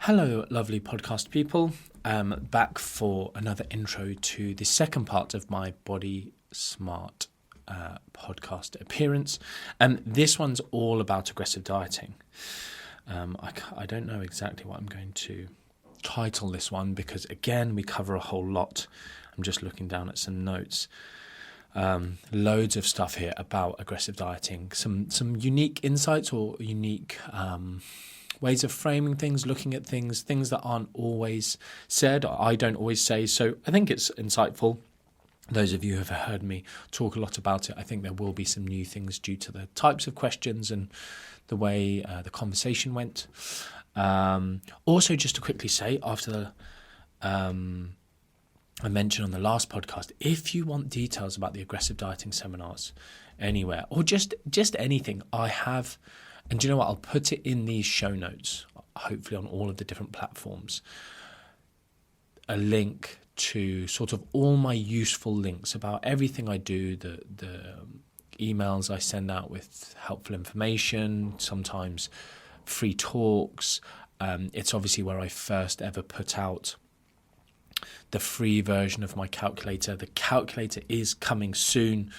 Hello, lovely podcast people. Back for another intro to the second part of my Body Smart podcast appearance. This one's all about aggressive dieting. I don't know exactly what I'm going to title this one because, again, we cover a whole lot. I'm just looking down at some notes. Loads of stuff here about aggressive dieting. Some unique insights or unique ways of framing things, looking at things that aren't always said, or I don't always say. So I think it's insightful. Those of you who have heard me talk a lot about it, I think there will be some new things due to the types of questions and the way the conversation went. Also, just to quickly say, after I mentioned on the last podcast, if you want details about the aggressive dieting seminars anywhere, or just anything, I have. And do you know what? I'll put it in these show notes, hopefully on all of the different platforms, a link to sort of all my useful links about everything I do, the emails I send out with helpful information, sometimes free talks. It's obviously where I first ever put out the free version of my calculator. The calculator is coming soon.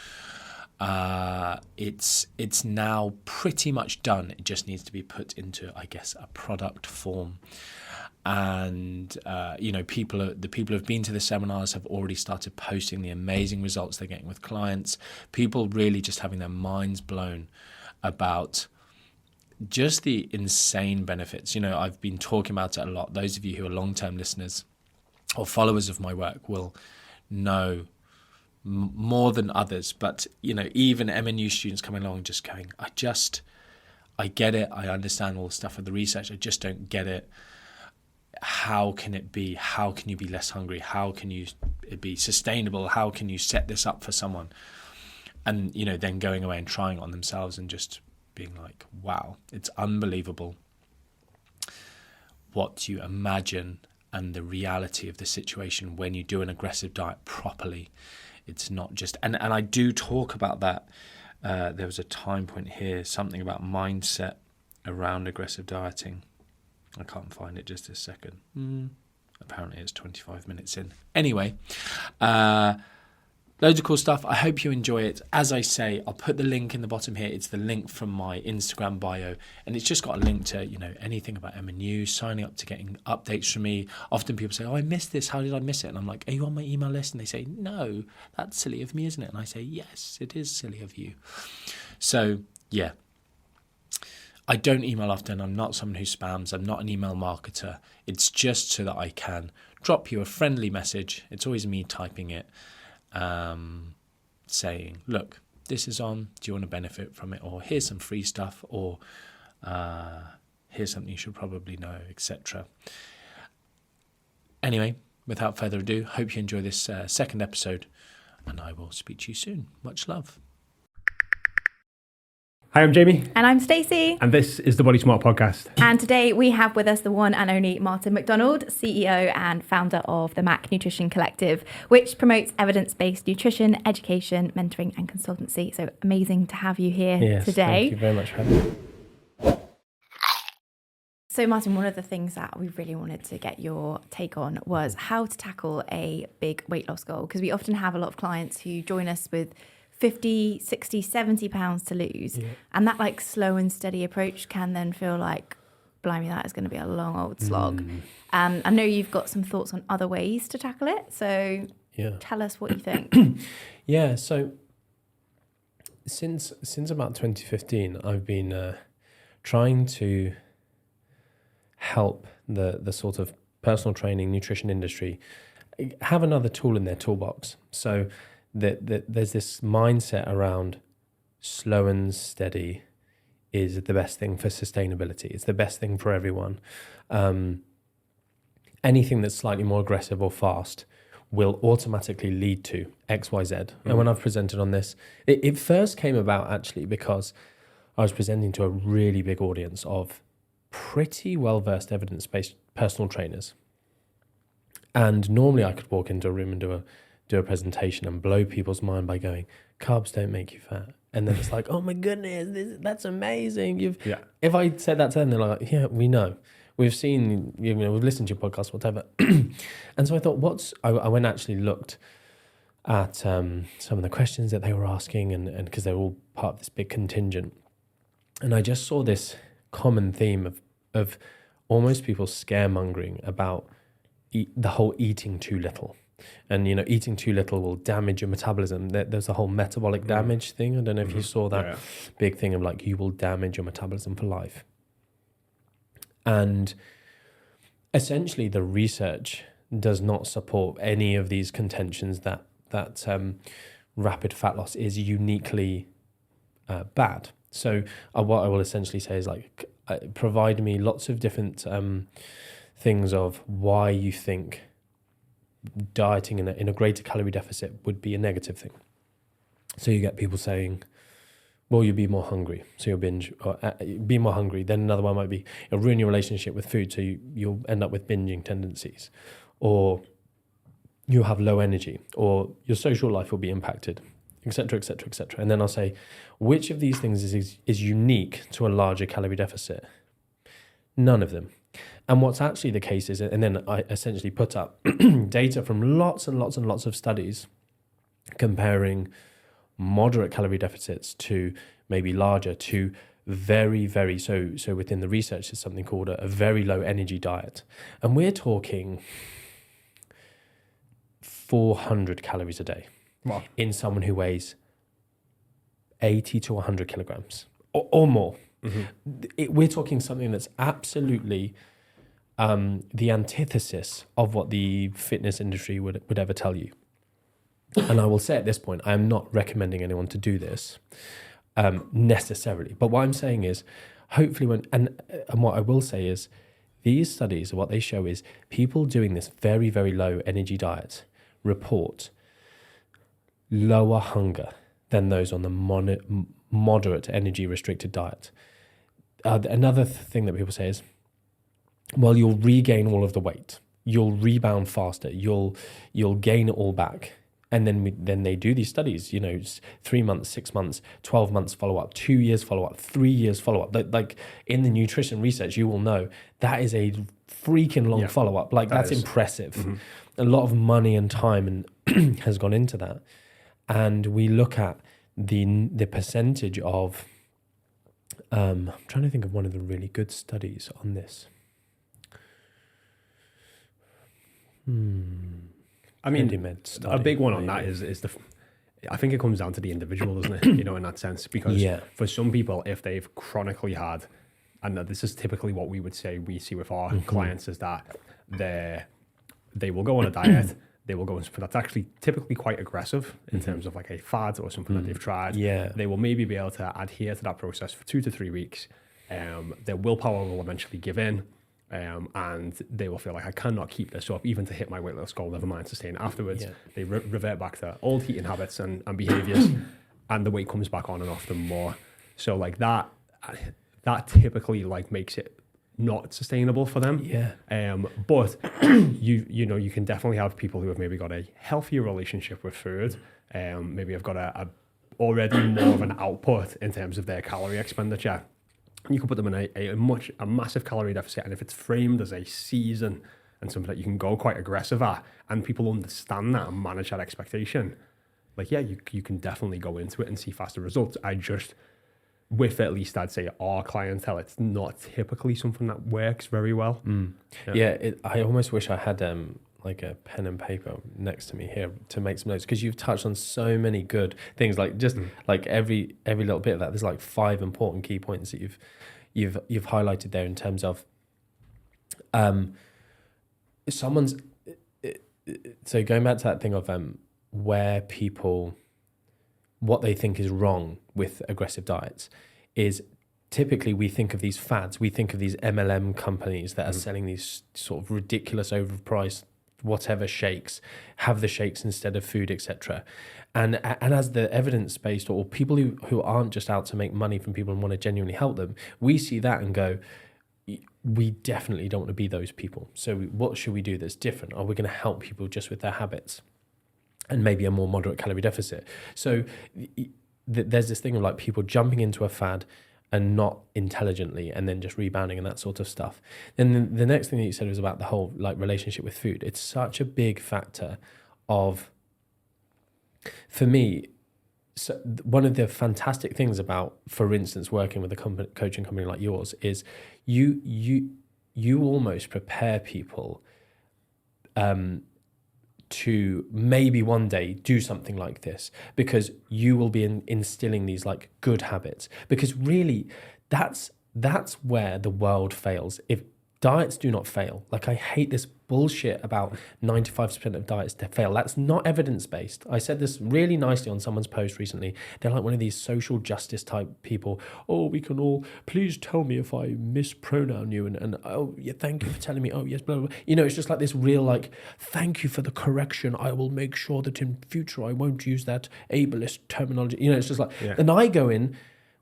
It's now pretty much done. It just needs to be put into, I guess, a product form. And the people who have been to the seminars have already started posting the amazing results they're getting with clients. People really just having their minds blown about just the insane benefits. I've been talking about it a lot. Those of you who are long-term listeners or followers of my work will know more than others, but even MNU students coming along just going, I get it, I understand all the stuff with the research, I just don't get it. How can it be? How can you be less hungry? How can it be sustainable? How can you set this up for someone? And then going away and trying it on themselves and just being like, wow, it's unbelievable what you imagine and the reality of the situation when you do an aggressive diet properly. It's not just, and I do talk about that. There was a time point here, something about mindset around aggressive dieting. I can't find it, just a second. Apparently it's 25 minutes in. Anyway, loads of cool stuff. I hope you enjoy it. As I say, I'll put the link in the bottom here. It's the link from my Instagram bio, and it's just got a link to anything about M&U, signing up to getting updates from me. Often people say, "Oh, I missed this. How did I miss it?" And I'm like, "Are you on my email list?" And they say, "No, that's silly of me, isn't it?" And I say, "Yes, it is silly of you." So yeah, I don't email often. I'm not someone who spams. I'm not an email marketer. It's just so that I can drop you a friendly message. It's always me typing it. Saying, look, this is on, do you want to benefit from it? Or here's some free stuff, or here's something you should probably know, etc. Anyway, without further ado, hope you enjoy this second episode, and I will speak to you soon. Much love. Hi, I'm Jamie. And I'm Stacey. And this is the Body Smart podcast. And today we have with us the one and only Martin McDonald, CEO and founder of the MAC Nutrition Collective, which promotes evidence-based nutrition, education, mentoring and consultancy. So amazing to have you here today. Thank you very much for having me. So Martin, one of the things that we really wanted to get your take on was how to tackle a big weight loss goal. Because we often have a lot of clients who join us with 50, 60, 70 pounds to lose. Yeah. And that slow and steady approach can then feel like, blimey, that is going to be a long old slog. I know you've got some thoughts on other ways to tackle it. So tell us what you think. So since about 2015, I've been trying to help the sort of personal training, nutrition industry have another tool in their toolbox. So that there's this mindset around slow and steady is the best thing for sustainability. It's the best thing for everyone. Anything that's slightly more aggressive or fast will automatically lead to X, Y, Z. And when I've presented on this, it first came about actually because I was presenting to a really big audience of pretty well-versed evidence-based personal trainers. And normally I could walk into a room and do a presentation and blow people's mind by going, carbs don't make you fat. And then it's like, oh my goodness, that's amazing. If I said that to them, they're like, yeah, we know. we've seen, we've listened to your podcast, whatever. And so I thought, I went and actually looked at some of the questions that they were asking, and because they're all part of this big contingent. And I just saw this common theme of almost people scaremongering about the whole eating too little. And, eating too little will damage your metabolism. There's a whole metabolic damage thing. I don't know if you saw that big thing of like, you will damage your metabolism for life. And essentially the research does not support any of these contentions that rapid fat loss is uniquely bad. So what I will essentially say is like, provide me lots of different things of why you think dieting in a greater calorie deficit would be a negative thing. So you get people saying, well, you'll be more hungry, so you'll binge, or be more hungry. Then another one might be, it'll ruin your relationship with food, so you'll end up with binging tendencies. Or you'll have low energy, or your social life will be impacted, etc., etc., etc. And then I'll say, which of these things is unique to a larger calorie deficit? None of them. And what's actually the case is, and then I essentially put up data from lots and lots and lots of studies comparing moderate calorie deficits to maybe larger to very, very, so within the research is something called a very low energy diet. And we're talking 400 calories a day. Wow. In someone who weighs 80 to 100 kilograms or more. Mm-hmm. We're talking something that's absolutely the antithesis of what the fitness industry would ever tell you. And I will say at this point, I am not recommending anyone to do this necessarily. But what I'm saying is, hopefully and what I will say is, these studies, what they show is people doing this very, very low energy diet report lower hunger than those on the moderate energy restricted diet. Another thing that people say is, well, you'll regain all of the weight, you'll rebound faster, you'll gain it all back. And then they do these studies, 3 months, 6 months, 12 months follow-up, 2 years follow-up, 3 years follow-up. Like in the nutrition research, you will know that is a freaking long follow-up. Like that's impressive. Mm-hmm. A lot of money and time has gone into that. And we look at the percentage of, I'm trying to think of one of the really good studies on this. I mean, a big one on that is I think it comes down to the individual, doesn't it? In that sense, because for some people, if they've chronically had, and this is typically what we would say we see with our clients, is that they will go on a diet, they will go on something that's actually typically quite aggressive in terms of like a fad or something that they've tried. Yeah. They will maybe be able to adhere to that process for 2 to 3 weeks. Their willpower will eventually give in. And they will feel like, I cannot keep this up even to hit my weight loss goal, never mind sustain it afterwards. Yeah. They revert back to old eating habits and behaviors, and the weight comes back on and off them more. So like that typically like makes it not sustainable for them. Yeah. But you can definitely have people who have maybe got a healthier relationship with food. Maybe have got a already more of an output in terms of their calorie expenditure. You can put them in a massive calorie deficit, and if it's framed as a season and something that you can go quite aggressive at, and people understand that and manage that expectation, like you can definitely go into it and see faster results. With at least I'd say our clientele, it's not typically something that works very well. I almost wish I had like a pen and paper next to me here to make some notes, because you've touched on so many good things, like just like every little bit of that. There's like 5 important key points that you've highlighted there in terms of so going back to that thing of where people, what they think is wrong with aggressive diets is typically we think of these fads, we think of these MLM companies that are selling these sort of ridiculous overpriced whatever shakes, have the shakes instead of food, etc. And as the evidence-based, or people who aren't just out to make money from people and want to genuinely help them, we see that and go, we definitely don't want to be those people. So what should we do that's different? Are we going to help people just with their habits and maybe a more moderate calorie deficit? So there's this thing of like people jumping into a fad and not intelligently, and then just rebounding and that sort of stuff. Then the next thing that you said was about the whole like relationship with food. It's such a big factor of, for me, so one of the fantastic things about, for instance, working with a coaching company like yours is you almost prepare people to maybe one day do something like this, because you will be instilling these like good habits. Because really, that's where the world fails. If diets do not fail, like I hate this bullshit about 95% of diets to fail. That's not evidence-based. I said this really nicely on someone's post recently. They're like one of these social justice type people. Oh, we can all, please tell me if I mispronoun you, and oh yeah, thank you for telling me, oh yes, blah, blah, blah. You know, it's just like this real like, thank you for the correction. I will make sure that in future I won't use that ableist terminology. You know, it's just like, and I go in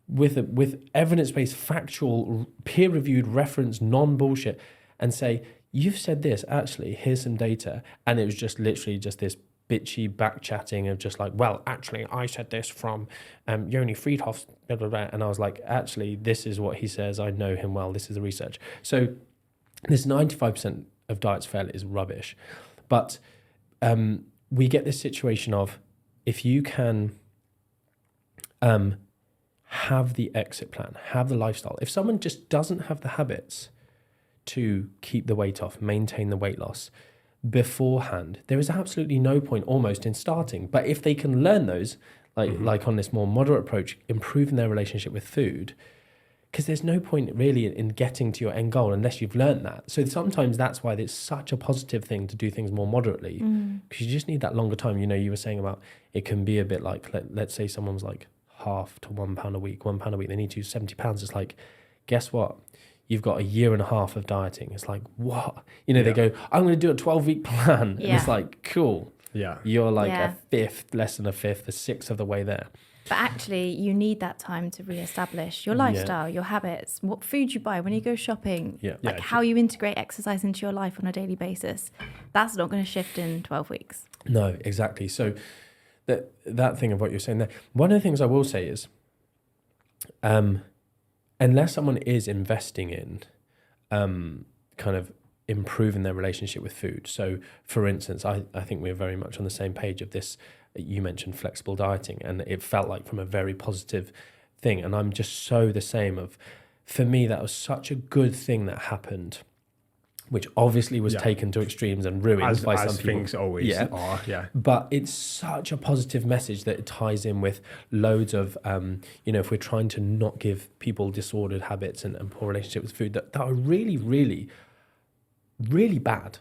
with evidence-based, factual, peer-reviewed reference, non-bullshit, and say, you've said this, actually, here's some data. And it was just literally just this bitchy back chatting of just like, well, actually, I said this from Yoni Friedhoff's blah, blah, blah. And I was like, actually, this is what he says. I know him well. This is the research. So this 95% of diets fail is rubbish. But we get this situation of, if you can have the exit plan, have the lifestyle. If someone just doesn't have the habits to keep the weight off, maintain the weight loss beforehand, there is absolutely no point almost in starting. But if they can learn those, like on this more moderate approach, improving their relationship with food, because there's no point really in getting to your end goal unless you've learned that. So sometimes that's why it's such a positive thing to do things more moderately, because you just need that longer time. You know, you were saying about it can be a bit like, let's say someone's like half to £1 a week, £1 a week, they need to use 70 pounds. It's like, guess what? You've got a year and a half of dieting. It's like, what? You know, they go, I'm going to do a 12-week plan. And it's like, cool. Yeah. You're like a fifth, less than a fifth, a sixth of the way there. But actually, you need that time to reestablish your lifestyle, your habits, what food you buy when you go shopping, like how you integrate exercise into your life on a daily basis. That's not going to shift in 12 weeks. No, exactly. So that thing of what you're saying there, one of the things I will say is, unless someone is investing in kind of improving their relationship with food. So, for instance, I think we're very much on the same page of this. You mentioned flexible dieting, and it felt like from a very positive thing. And I'm just so the same of, for me, that was such a good thing that happened, which obviously was taken to extremes and ruined by some people. Things always are, But it's such a positive message that it ties in with loads of, if we're trying to not give people disordered habits and poor relationship with food that are really, really, really bad.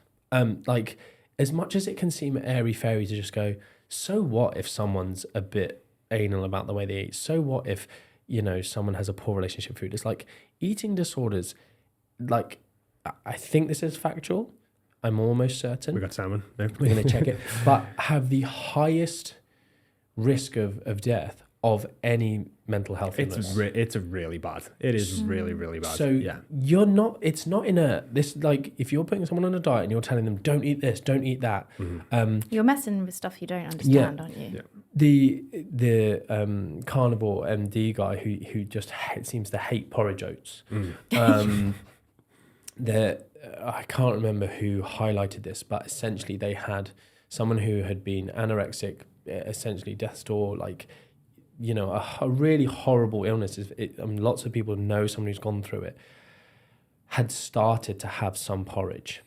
Like, as much as it can seem airy-fairy to just go, so what if someone's a bit anal about the way they eat? So what if, someone has a poor relationship with food? It's like eating disorders, like, I think this is factual. I'm almost certain. We got salmon. No. We're going to check it. But have the highest risk of death of any mental health illness. It's really bad. It is really, really bad. So it's not in this, like, if you're putting someone on a diet and you're telling them, don't eat this, don't eat that. You're messing with stuff you don't understand, aren't you? Yeah. The carnivore MD guy who just seems to hate porridge oats. I can't remember who highlighted this, but essentially they had someone who had been anorexic, essentially death's door, like, a really horrible illness. Lots of people know someone who's gone through it, had started to have some porridge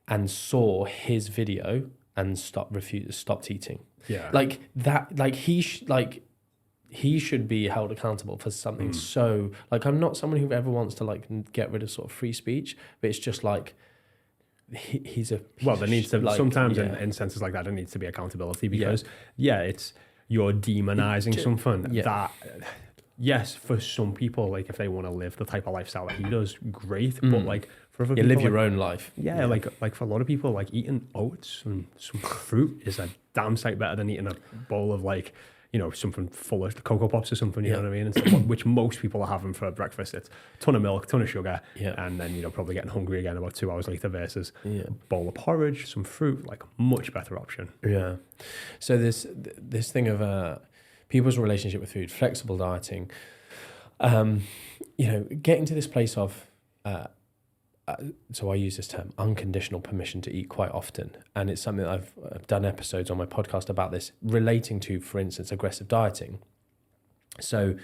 and saw his video and stopped eating. Yeah. Like that, like he should be held accountable for something. So, like, I'm not someone who ever wants to like get rid of sort of free speech, but it's just like he's a there needs to sometimes in senses like that there needs to be accountability, because it's you're demonizing something that yes, for some people, like if they want to live the type of lifestyle that he does, great, but like for other people, live your own life. Like for a lot of people, like eating oats and some fruit is a damn sight better than eating a bowl of like, something full of Cocoa Pops or something, you know what I mean? And which most people are having for breakfast. It's a ton of milk, ton of sugar, and then, probably getting hungry again about 2 hours later versus a bowl of porridge, some fruit, like much better option. Yeah. So this thing of people's relationship with food, flexible dieting, getting to this place of, so I use this term, unconditional permission to eat quite often. And it's something that I've done episodes on my podcast about this, relating to, for instance, aggressive dieting. So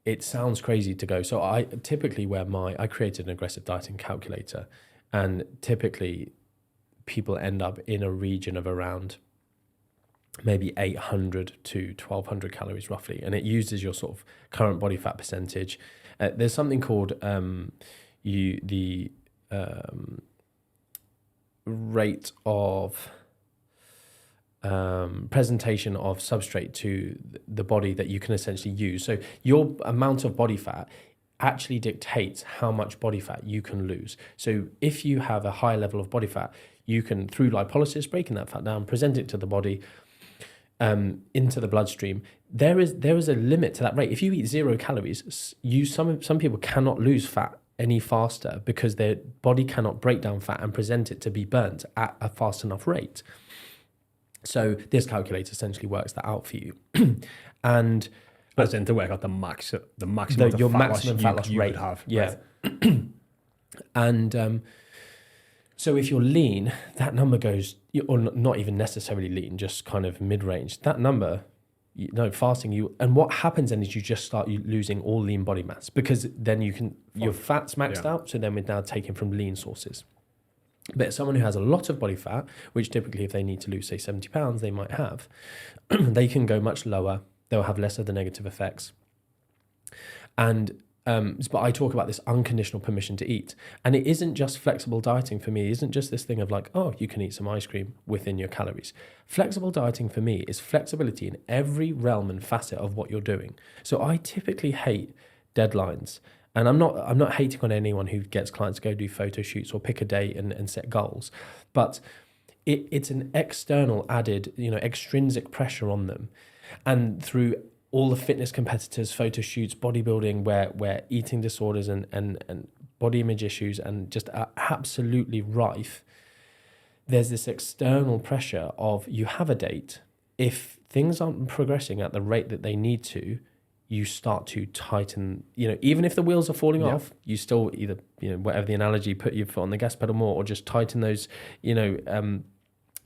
it sounds crazy to go. So I typically I created an aggressive dieting calculator, and typically people end up in a region of around maybe 800 to 1200 calories roughly. And it uses your sort of current body fat percentage. There's something called the rate of presentation of substrate to the body that you can essentially use. So your amount of body fat actually dictates how much body fat you can lose. So if you have a high level of body fat, you can, through lipolysis, breaking that fat down, present it to the body, into the bloodstream. There is a limit to that rate. If you eat 0 calories, some people cannot lose fat any faster because their body cannot break down fat and present it to be burnt at a fast enough rate. So this calculator essentially works that out for you. And as in to work out the maximum your maximum fat loss rate. Have. Yeah. Right. And so if you're lean, that number goes, or not even necessarily lean, just kind of mid-range. That number, fasting, and what happens then is you just start losing all lean body mass, because then your fat's maxed out, so then we're now taking from lean sources. But someone who has a lot of body fat, which typically if they need to lose, say, 70 pounds, they might have, they can go much lower. They'll have less of the negative effects. And but I talk about this unconditional permission to eat. And it isn't just flexible dieting for me. It isn't just this thing of like, oh, you can eat some ice cream within your calories. Flexible dieting for me is flexibility in every realm and facet of what you're doing. So I typically hate deadlines. And I'm not hating on anyone who gets clients to go do photo shoots or pick a date and set goals. But it's an external added, extrinsic pressure on them. And through all the fitness competitors, photo shoots, bodybuilding, where eating disorders and body image issues and just are absolutely rife, there's this external pressure of you have a date. If things aren't progressing at the rate that they need to, you start to tighten, even if the wheels are falling off, you still either, whatever the analogy, put your foot on the gas pedal more, or just tighten those,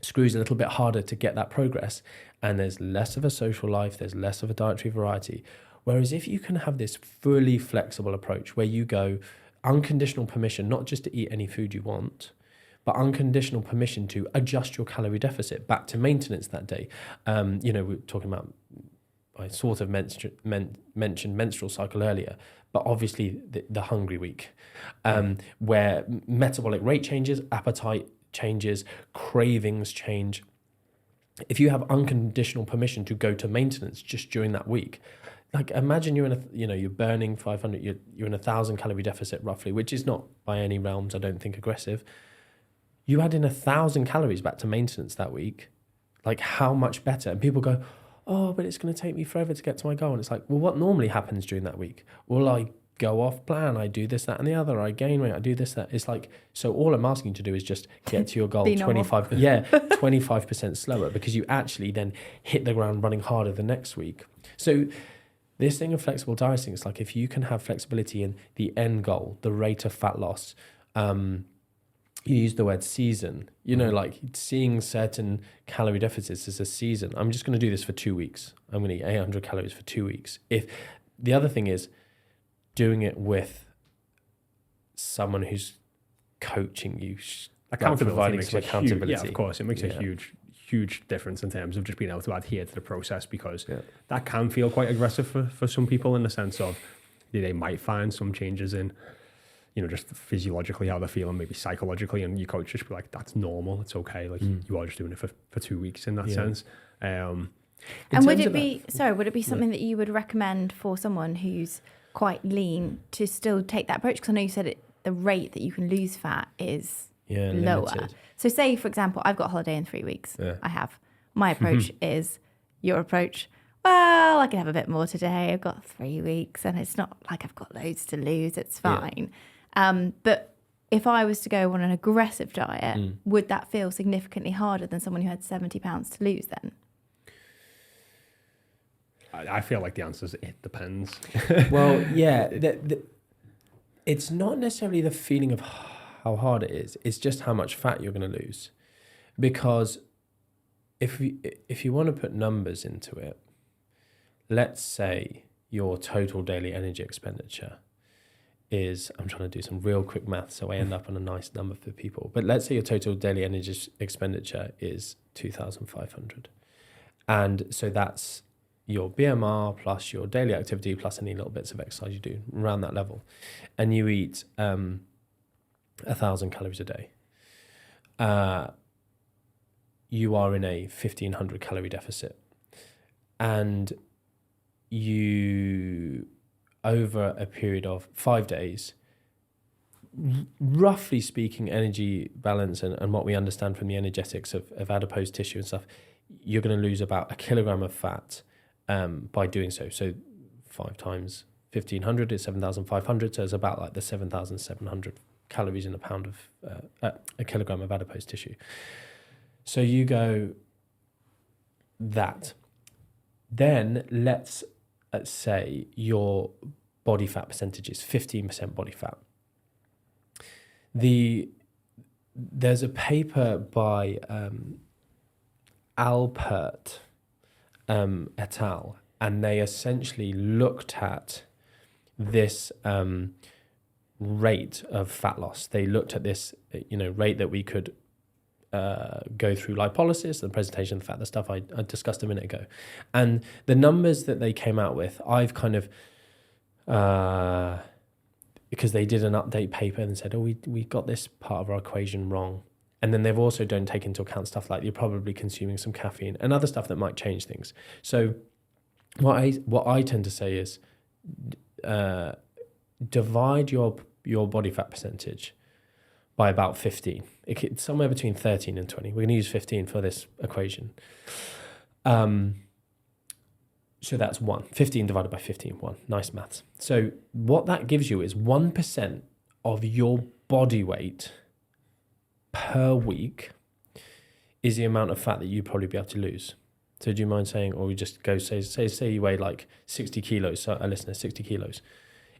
screws a little bit harder to get that progress. And there's less of a social life, there's less of a dietary variety. Whereas if you can have this fully flexible approach where you go unconditional permission, not just to eat any food you want, but unconditional permission to adjust your calorie deficit back to maintenance that day. We're talking about, I sort of mentioned menstrual cycle earlier, but obviously the hungry week, where metabolic rate changes, appetite changes, cravings change. If you have unconditional permission to go to maintenance just during that week, like imagine you're in you're burning 500, you're in 1,000 calorie deficit roughly, which is not by any realms, I don't think, aggressive. You add in 1,000 calories back to maintenance that week, like how much better? And people go, oh, but it's going to take me forever to get to my goal. And it's like, well, what normally happens during that week? Well, I go off plan, I do this, that, and the other, I gain weight, I do this, that. It's like, so all I'm asking you to do is just get to your goal 25% slower, because you actually then hit the ground running harder the next week. So this thing of flexible dieting, it's like if you can have flexibility in the end goal, the rate of fat loss, you use the word season, like seeing certain calorie deficits as a season. I'm just going to do this for 2 weeks. I'm going to eat 800 calories for 2 weeks. If the other thing is doing it with someone who's coaching you, providing some accountability. Yeah, of course, it makes a huge difference in terms of just being able to adhere to the process, because that can feel quite aggressive for some people, in the sense of they might find some changes in, just physiologically how they're feeling, maybe psychologically, and your coach just be like, that's normal, it's okay, like you are just doing it for 2 weeks in that sense. And would it be something that you would recommend for someone who's quite lean to still take that approach? Because I know you said the rate that you can lose fat is lower. Limited. So say, for example, I've got a holiday in 3 weeks. I have. My approach is your approach. Well, I can have a bit more today. I've got 3 weeks and it's not like I've got loads to lose. It's fine. But if I was to go on an aggressive diet, would that feel significantly harder than someone who had 70 pounds to lose then? I feel like the answer is it depends. Well, yeah, it's not necessarily the feeling of how hard it is. It's just how much fat you're going to lose. Because if you want to put numbers into it, let's say your total daily energy expenditure is, I'm trying to do some real quick math so I end up on a nice number for people. But let's say your total daily energy expenditure is 2,500. And so that's your BMR plus your daily activity plus any little bits of exercise you do around that level. And you eat 1,000 calories a day. You are in a 1,500 calorie deficit. And you, over a period of 5 days, roughly speaking, energy balance and what we understand from the energetics of adipose tissue and stuff, you're going to lose about 1 kilogram of fat by doing so. So 5 times 1,500 is 7,500. So it's about like the 7,700 calories in a pound of a kilogram of adipose tissue. So you go that. Then let's say your body fat percentage is 15% body fat. There's a paper by Alpert et al., and they essentially looked at this rate of fat loss. They looked at this, rate that we could go through lipolysis, the presentation of fat, the stuff I discussed a minute ago. And the numbers that they came out with, I've kind of, because they did an update paper and said, we got this part of our equation wrong. And then they've also don't take into account stuff like you're probably consuming some caffeine and other stuff that might change things. So what I tend to say is divide your body fat percentage by about 15. It's somewhere between 13 and 20. We're going to use 15 for this equation. So that's 1. 15 divided by 15, 1. Nice maths. So what that gives you is 1% of your body weight per week is the amount of fat that you'd probably be able to lose. So do you mind saying, or we just go say you weigh like 60 kilos, so a listener, 60 kilos.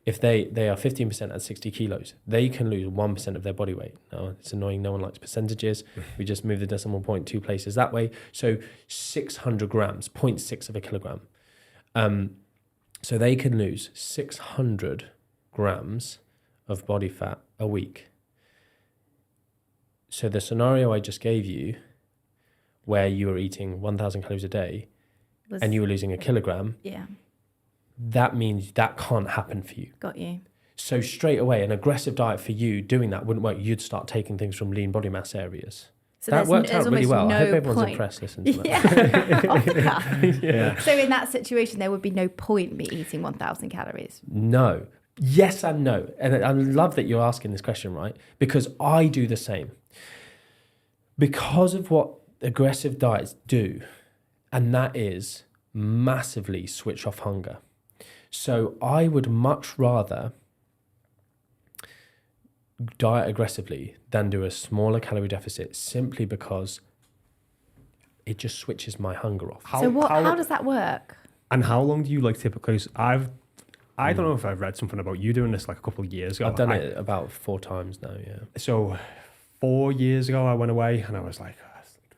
If they are 15% at 60 kilos, they can lose 1% of their body weight. Now, it's annoying. No one likes percentages. We just move the decimal point 2 places that way. So 600 grams, 0.6 of a kilogram. So they can lose 600 grams of body fat a week. So the scenario I just gave you, where you were eating 1,000 calories a day and you were losing a kilogram, that means that can't happen for you. Got you. So straight away, an aggressive diet for you doing that wouldn't work. You'd start taking things from lean body mass areas. So that worked out really well. I hope everyone's impressed listening to that. Yeah. So in that situation, there would be no point me eating 1,000 calories. No. Yes and no. And I love that you're asking this question, right? Because I do the same. Because of what aggressive diets do, and that is massively switch off hunger. So I would much rather diet aggressively than do a smaller calorie deficit, simply because it just switches my hunger off. How does that work? And how long do you typically? I don't know if I've read something about you doing this like a couple of years ago. I've done it about 4 times now. Yeah. So 4 years ago, I went away and I was like,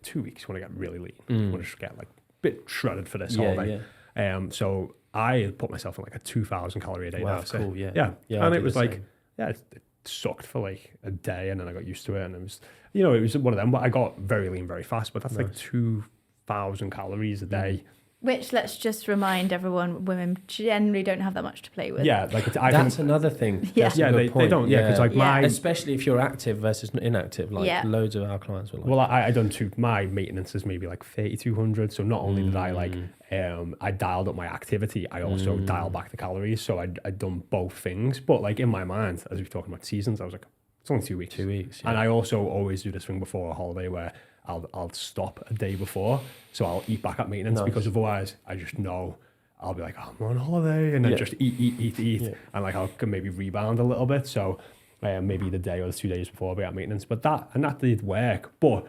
2 weeks when I get really lean. I want to just get like a bit shredded for this all day. Yeah. So I put myself in like a 2,000 calorie a day deficit. Cool. Yeah. And it was like, it sucked for like a day, and then I got used to it, and it was, it was one of them. But I got very lean very fast. But that's like 2,000 calories a day. Which, let's just remind everyone, women generally don't have that much to play with. Yeah, that's another thing. Yeah, they don't. Yeah, because especially if you're active versus inactive, loads of our clients were like. Well, I done my maintenance is maybe like 3,200. So not only did I dialed up my activity, I also dialed back the calories. So I'd done both things. But like in my mind, as we were talking about seasons, I was like, it's only 2 weeks. 2 weeks. Yeah. And I also always do this thing before a holiday where I'll stop a day before, so I'll eat back at maintenance, because otherwise I just know I'll be like, I'm on holiday, and then just eat, and like I can maybe rebound a little bit. So maybe the day or the 2 days before I'll be at maintenance, but that did work. But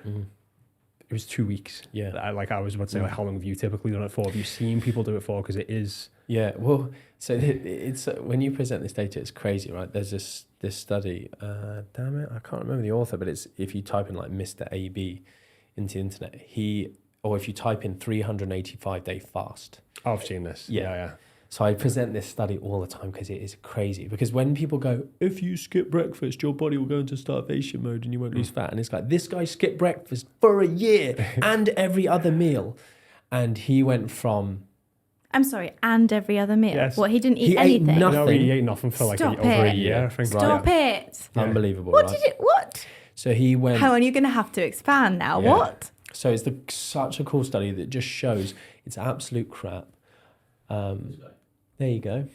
was 2 weeks. Yeah. I was about to say, like, how long have you typically done it for? Have you seen people do it for? Because it is. Yeah. Well, so it's when you present this data, it's crazy, right? There's this study. Damn it, I can't remember the author, but it's if you type in like Mr. AB into the internet, or if you type in 385-day fast. Oh, I've seen this. Yeah. So I present this study all the time because it is crazy. Because when people go, if you skip breakfast, your body will go into starvation mode and you won't lose fat. And it's like, this guy skipped breakfast for a year and every other meal. And he went from... I'm sorry, and every other meal? Yes. What, he didn't eat anything? Ate nothing. No, he ate nothing for like over a year, I think. Stop it. Yeah. Unbelievable, What right? What? So he went... Hang on, you're going to have to expand now. Yeah. What? So it's such a cool study that just shows it's absolute crap. There you go.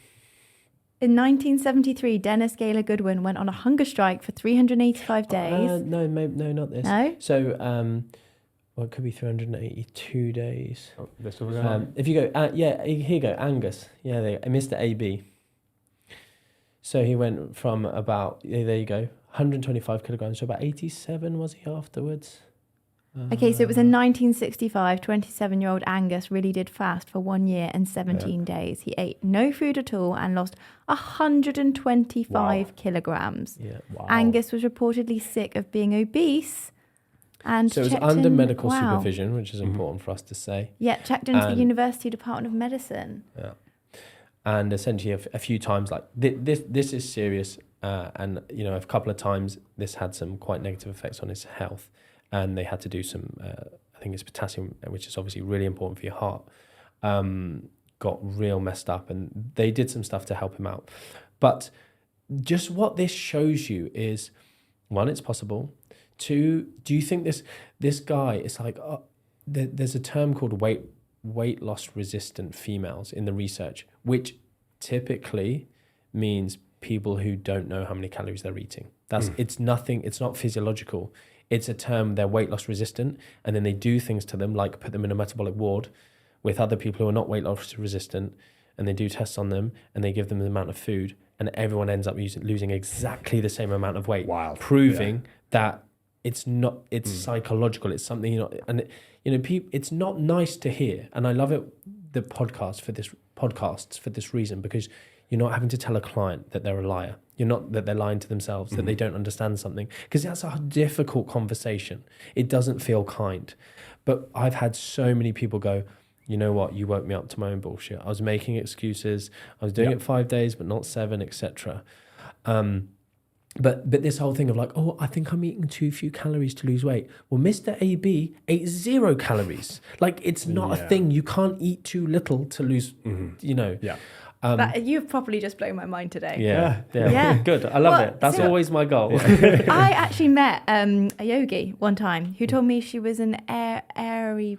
In 1973, Dennis Gaylor Goodwin went on a hunger strike for 385 days. No, not this. No? So, well, it could be 382 days. Oh, this over there. If you go, here you go, Angus. Yeah, Mr. AB. So he went from about, there you go, 125 kilograms to about 87, was he, afterwards? Okay, so it was in 1965, 27-year-old Angus really did fast for 1 year and 17 days. He ate no food at all and lost 125 kilograms. Yeah. Wow. Angus was reportedly sick of being obese and So it was checked under in- medical wow. supervision, which is important for us to say. Yeah, checked into the And- University Department of Medicine. Yeah. And essentially a few times, like, this is serious. And, you know, a couple of times this had some quite negative effects on his health. And they had to do some, I think it's potassium, which is obviously really important for your heart, got real messed up. And they did some stuff to help him out. But just what this shows you is, one, it's possible. Two, do you think this guy, it's like, there's a term called weight loss resistant females in the research, which typically means people who don't know how many calories they're eating. It's not physiological. It's a term, they're weight loss resistant, and then they do things to them, like put them in a metabolic ward with other people who are not weight loss resistant, and they do tests on them, and they give them the amount of food, and everyone ends up losing exactly the same amount of weight, proving that it's psychological. It's something, it's not nice to hear, and I love it. The podcasts for this reason, because you're not having to tell a client that they're a liar. You're not that they're lying to themselves, that they don't understand something, because that's a difficult conversation. It doesn't feel kind. But I've had so many people go, you know what, you woke me up to my own bullshit. I was making excuses. I was doing it 5 days, but not 7, etc. But this whole thing of like, oh, I think I'm eating too few calories to lose weight. Well, Mr. AB ate 0 calories. Like, it's not a thing. You can't eat too little to lose, Yeah. You've probably just blown my mind today. Yeah. Good. I love it. That's always my goal. I actually met a yogi one time who told me she was an aeritarian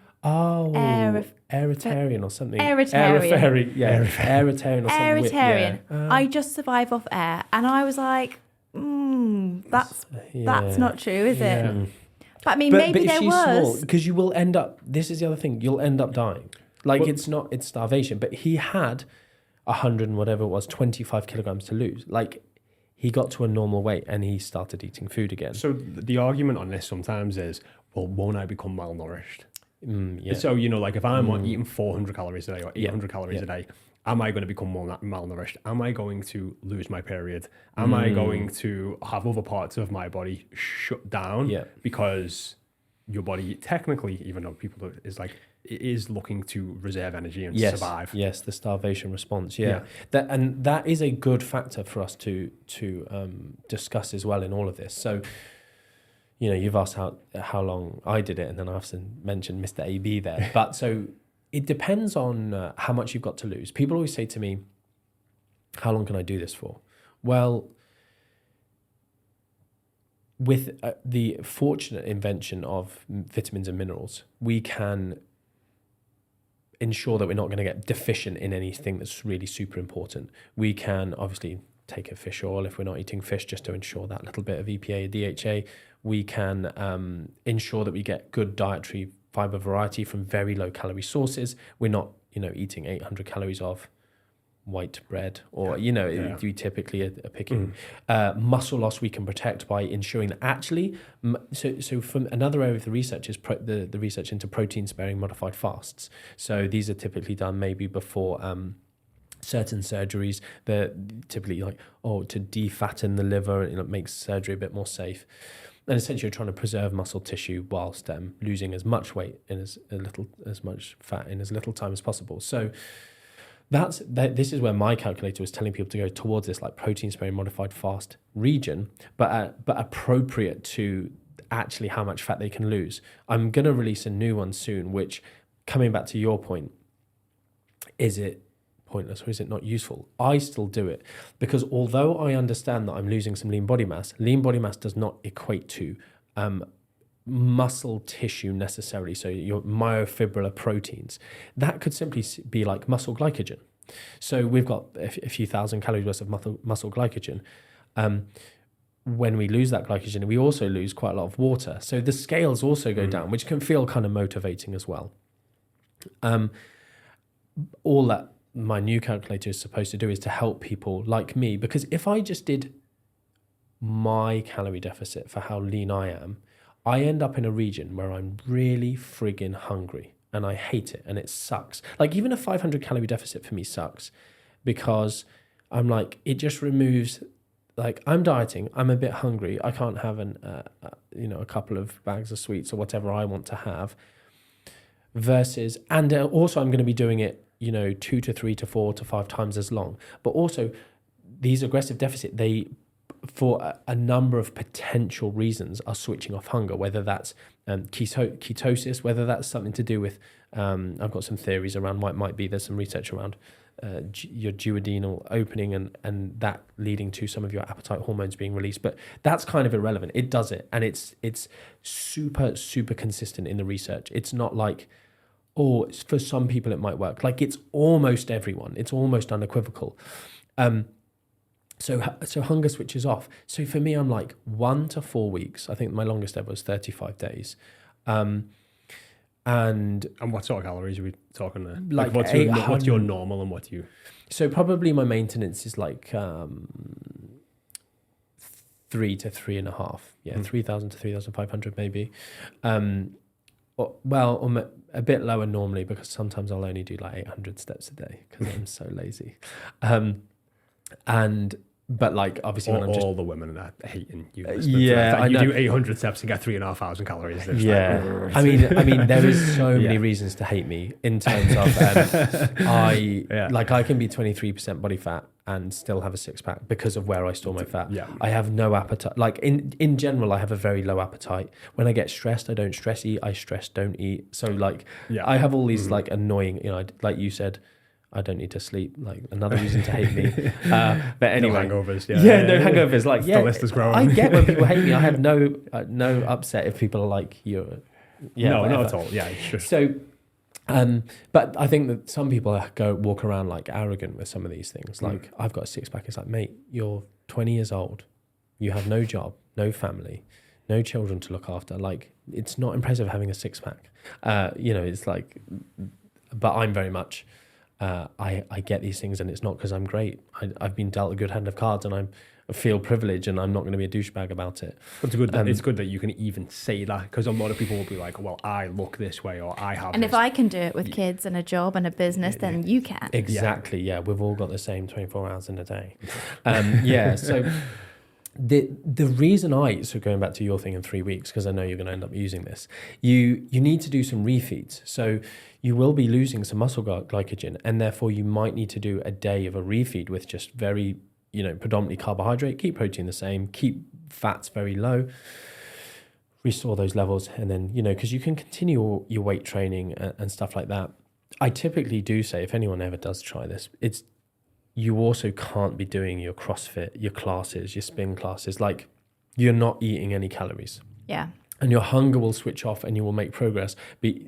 or something. Aeritarian. Aeritarian or something. Aeritarian. I just survive off air. And I was like, that's not true, is it? But I mean, maybe there was. Because you will end up, this is the other thing, you'll end up dying. Like, it's starvation. But he had 100 and whatever it was, 25 kilograms to lose. Like, he got to a normal weight and he started eating food again. So the argument on this sometimes is, well, won't I become malnourished? Yeah. So, like if I'm eating 400 calories a day or 800 calories a day, am I going to become more malnourished? Am I going to lose my period? Am I going to have other parts of my body shut down? Yeah. Because your body technically, even though people it is looking to reserve energy and survive. Yes, the starvation response. Yeah. That is a good factor for us to discuss as well in all of this. So, you've asked how long I did it, and then I've mentioned Mr. AB there. But so it depends on how much you've got to lose. People always say to me, how long can I do this for? Well, with the fortunate invention of vitamins and minerals, we can ensure that we're not going to get deficient in anything that's really super important. We can obviously take a fish oil if we're not eating fish, just to ensure that little bit of EPA or DHA. We can ensure that we get good dietary fiber variety from very low calorie sources. We're not, eating 800 calories of white bread, or you typically are picking. Muscle loss we can protect by ensuring that actually. So from another area of the research is the research into protein sparing modified fasts. So these are typically done maybe before certain surgeries. They're typically like to defatten the liver, and it makes surgery a bit more safe. And essentially, you're trying to preserve muscle tissue whilst losing as much weight in as much fat in as little time as possible. So this is where my calculator was telling people to go towards this like protein sparing modified fast region, but appropriate to actually how much fat they can lose. I'm going to release a new one soon, which, coming back to your point, is it pointless or is it not useful? I still do it because although I understand that I'm losing some lean body mass does not equate to muscle tissue necessarily. So your myofibrillar proteins, that could simply be like muscle glycogen. So we've got a few thousand calories worth of muscle glycogen. When we lose that glycogen, we also lose quite a lot of water. So the scales also go down, which can feel kind of motivating as well. All that my new calculator is supposed to do is to help people like me, because if I just did my calorie deficit for how lean I am, I end up in a region where I'm really friggin' hungry and I hate it and it sucks. Like even a 500 calorie deficit for me sucks because I'm like, it just removes, like I'm dieting, I'm a bit hungry, I can't have a couple of bags of sweets or whatever I want to have, versus, and also I'm going to be doing it 2 to 3 to 4 to 5 times as long. But also these aggressive deficit, they, for a number of potential reasons, are switching off hunger, whether that's ketosis, whether that's something to do with, I've got some theories around what it might be. There's some research around your duodenal opening and that leading to some of your appetite hormones being released. But that's kind of irrelevant. It does it. And it's super, super consistent in the research. It's not like, for some people it might work. Like it's almost everyone. It's almost unequivocal. So hunger switches off. So for me, I'm like 1 to 4 weeks. I think my longest ever was 35 days. And what sort of calories are we talking there? Like what's your normal and what you? So probably my maintenance is like 3 to 3.5. Yeah, 3,000 to 3,500 maybe. A bit lower normally because sometimes I'll only do like 800 steps a day because I'm so lazy. But like obviously when I'm just all the women are hating you. I know. You do 800 steps and get 3,500 calories. Yeah, I mean there is so many reasons to hate me in terms of I can be 23% body fat and still have a six-pack because of where I store my fat. Yeah. I have no appetite. Like in general, I have a very low appetite. When I get stressed, I don't stress eat. I stress don't eat. So I have all these like annoying, like you said, I don't need to sleep. Like another reason to hate me. But anyway, no hangovers. No hangovers. Like the list is growing. I get when people hate me. I have no upset if people are like you're. Yeah, no, whatever. not at all. Yeah, sure. So, but I think that some people walk around like arrogant with some of these things. Like I've got a six-pack. It's like, mate, you're 20 years old. You have no job, no family, no children to look after. Like it's not impressive having a six-pack. It's like, but I'm very much. I get these things and it's not because I'm great. I've been dealt a good hand of cards and I feel privileged and I'm not going to be a douchebag about it. But it's good that you can even say that, because a lot of people will be like, well, I look this way or I have and this. If I can do it with kids and a job and a business, then you can. Exactly, yeah. We've all got the same 24 hours in a day. So the reason so going back to your thing in 3 weeks, because I know you're going to end up using this, you need to do some refeeds. So you will be losing some muscle glycogen, and therefore you might need to do a day of a refeed with just very, predominantly carbohydrate, keep protein the same, keep fats very low, restore those levels, and then, because you can continue your weight training and stuff like that. I typically do say, if anyone ever does try this, you also can't be doing your CrossFit, your classes, your spin classes. Like you're not eating any calories. Yeah. And your hunger will switch off and you will make progress.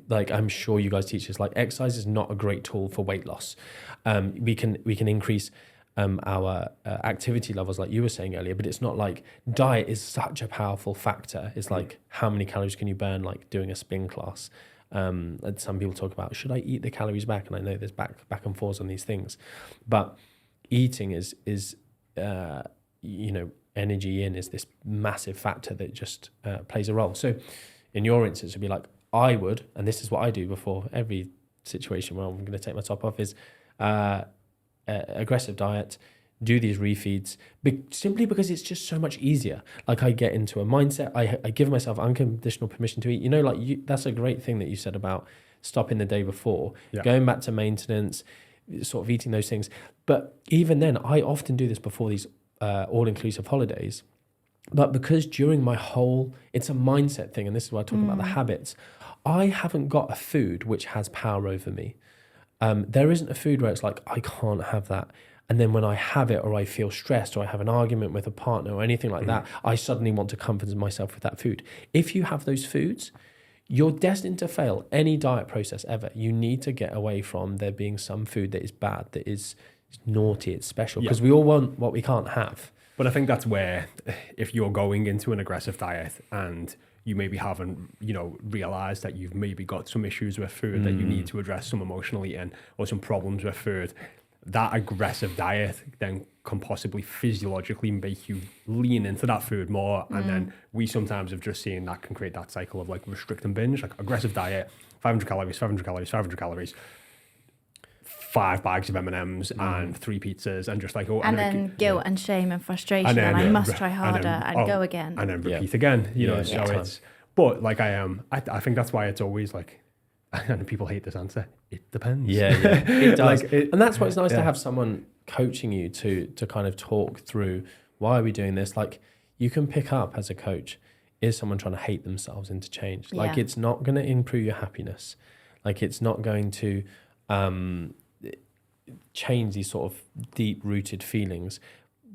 Like I'm sure you guys teach this, like exercise is not a great tool for weight loss. We can increase our activity levels like you were saying earlier, but it's not like diet is such a powerful factor. It's like how many calories can you burn like doing a spin class? And some people talk about, should I eat the calories back? And I know there's back and forth on these things, but eating is energy in is this massive factor that just plays a role. So in your instance, it'd be like, I would, and this is what I do before every situation where I'm going to take my top off, is aggressive diet, do these refeeds, simply because it's just so much easier. Like, I get into a mindset, I give myself unconditional permission to eat. That's a great thing that you said about stopping the day before, going back to maintenance, sort of eating those things. But even then, I often do this before these all-inclusive holidays. But because during my it's a mindset thing, and this is why I talk about the habits, I haven't got a food which has power over me. There isn't a food where it's like, I can't have that. And then when I have it, or I feel stressed, or I have an argument with a partner or anything like that, I suddenly want to comfort myself with that food. If you have those foods, you're destined to fail any diet process ever. You need to get away from there being some food that is bad, that is naughty, it's special, because we all want what we can't have. But I think that's where, if you're going into an aggressive diet and you maybe haven't, realized that you've maybe got some issues with food that you need to address, some emotional eating or some problems with food, that aggressive diet then can possibly physiologically make you lean into that food more. And then we sometimes have just seen that can create that cycle of like restrict and binge, like aggressive diet, 500 calories, 500 calories, 500 calories, 5 bags of M&Ms and 3 pizzas, and just like, and then guilt and shame and frustration, and I must try harder and go again. And then repeat again, so it's, but like I think that's why it's always like, and people hate this answer, it depends. It does. And that's why it's nice to have someone coaching you to kind of talk through, why are we doing this? Like, you can pick up as a coach, is someone trying to hate themselves into change? Like, it's not going to improve your happiness. Like, it's not going to change these sort of deep rooted feelings.